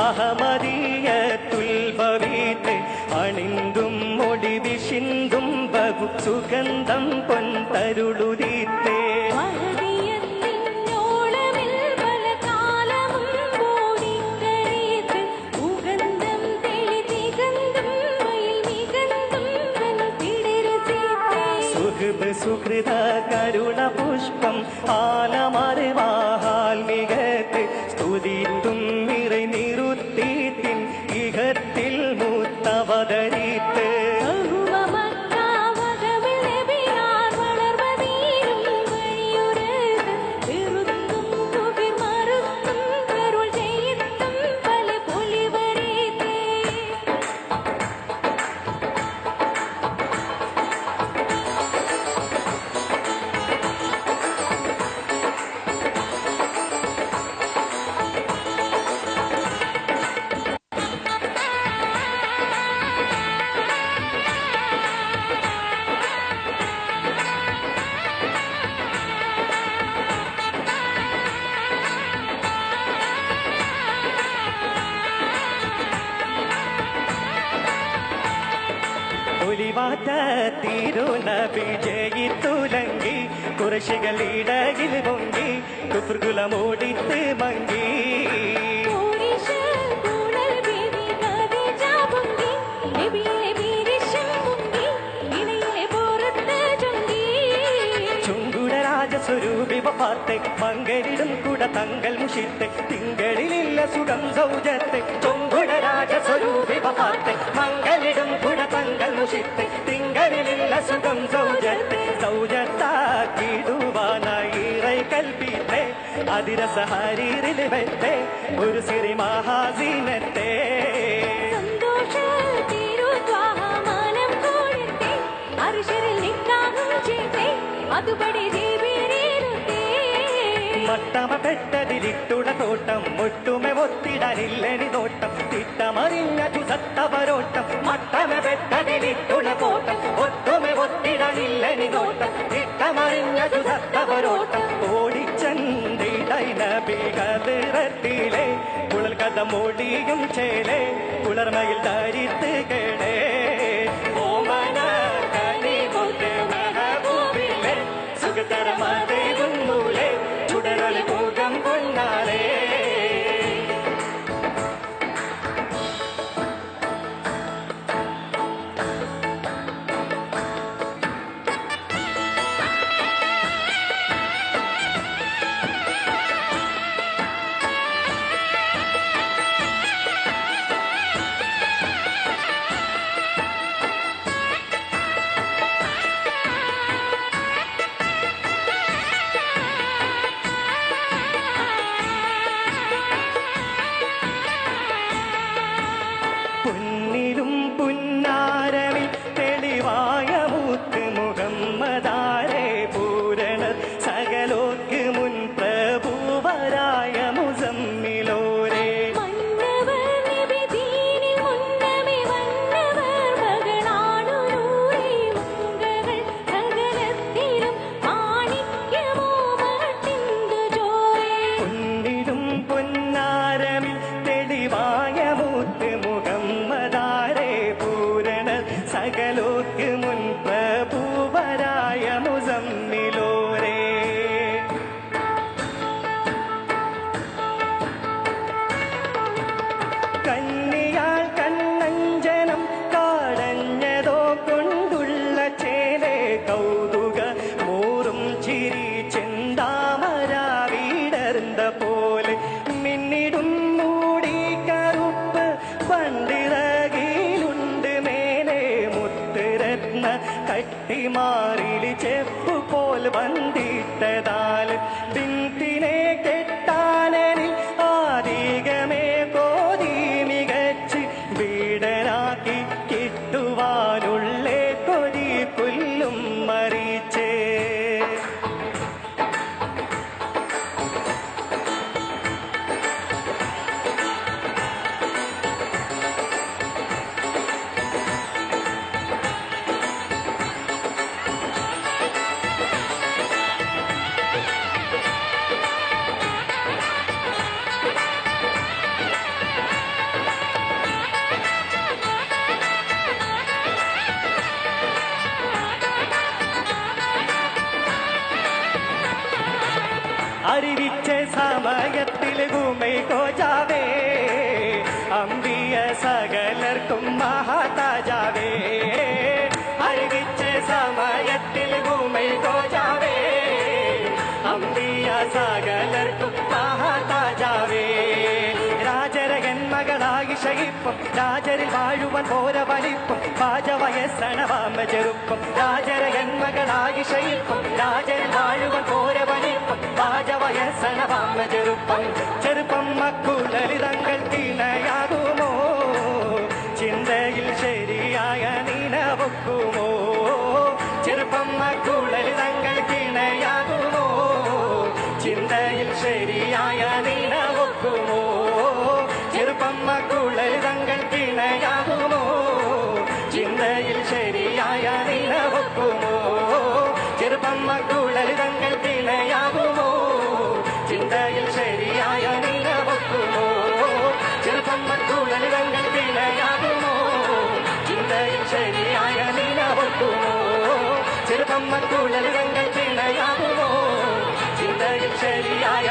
അഹമദിയത്തുൽ പവിത്രേ അണിന്തും ഒടിവി ചിന്തും ബഹു സുഗന്ധം പൊൻതരുളുദീത്തേ സുഹൃത കരുണ പുഷ്പം ആലമറിവാഹാൽ മികത്ത് സ്തുതിത്തും നിறை നിറുത്തീത്തിൻ ഇഹത്തിൽ മുത്തവതരിത്ത് തിരുനബി ജയിത്തുലങ്കി കുറശികളിടയിൽ പൊങ്കി കുഫ്റുകുലമോടിത്ത് മങ്കി സ്വരൂപി വഫാത്തെ മങ്കരിടും കുട തങ്ങൾ മുഷിത്തെ തിങ്കളിലില്ല സുഖം സൗജത്തെ ചൊങ്കുട രാജസ്വരൂപി വഫാത്തെ മങ്കരിടും കുട തങ്ങൾ മുഷിത്തെ തിങ്കളിലില്ല സുഖം സൗജത്തെ സൗജത്താക്കിടുവാനായി ഇറൈ കൽപ്പിത്തെ അതിരസഹരീരിൽ വെത്തെ ഒരു സിറി മഹാസീനത്തെ മട്ടമ പെട്ടതിലിട്ടുള്ള തോട്ടം ഒട്ടുമെ ഒത്തിടാനില്ലനി നോട്ടം തിട്ടമറിഞ്ഞു സത്തവരോട്ടം മട്ടമ പെട്ടതിലിട്ടുള്ള തോട്ടം ഒട്ടുമെ ഒത്തിടാനില്ലനി നോട്ടം തിട്ടമറിഞ്ഞു സത്തവരോട്ടം ഓടിച്ചണ്ടിടയിലെ കുളൽ കഥ മോടിയും ചേലേ കുളർമയിൽ ധരിത്ത് കേടേ ഓമന കനി മുട്ട് മഹബൂബിലെ സുഖതരമതയും മൂലേ ചുടരൽ മുഖം കൊണ്ടാലേ കട്ടിമാറിലി ചെപ്പു പോൽ വന്നിട്ടതാൽ ബിന്തിനെ കെട്ടാനനിൽ ആധികമേ കോതി മികച്ച് വീടനാക്കി കിട്ടുവാനുള്ളേ കൊതി പുല്ലും മറിച്ചേ മകളായി ഷയിപ്പും രാജരിൽ വാഴുവൻ പോര വലിപ്പും പാചവയസ്സണവാമ ചെറുപ്പം രാജരയൻ മകളായി ഷയിപ്പും രാജരിൽ വാഴുവൻ പോര വലിപ്പും പാചവയസ്സണവാമ ചെറുപ്പം ചെറുപ്പം മക്കുലളിതങ്ങൾ തിണയാകുമോ ചിന്തയിൽ ശരിയായ നിനവൊക്കുമോ ചെറുപ്പം മക്കുലളിതങ്ങൾ തിണയാകുമോ ചിന്തയിൽ ശരിയായ നിനവൊക്കുമോ ചെറുപ്പം മക്കുലളിതങ്ങൾ തിണയാകുമോ ചിന്തയിൽ ശരിയായ നിനവൊക്കുമോ ചെറുപ്പം മക്കുലളിതങ്ങൾ തിണയാകുമോ ചിന്തയിൽ ശരിയായ നിനവൊക്കുമോ ചെറുപ്പം മക്കുലളിതങ്ങൾ തിണയാകുമോ ചിന്തയിൽ ശരിയായ നിനവൊക്കുമോ ചെറുപ്പം മക്കുലളിതങ്ങൾ തിണയാകുമോ ചിന്തയിൽ ശരിയായ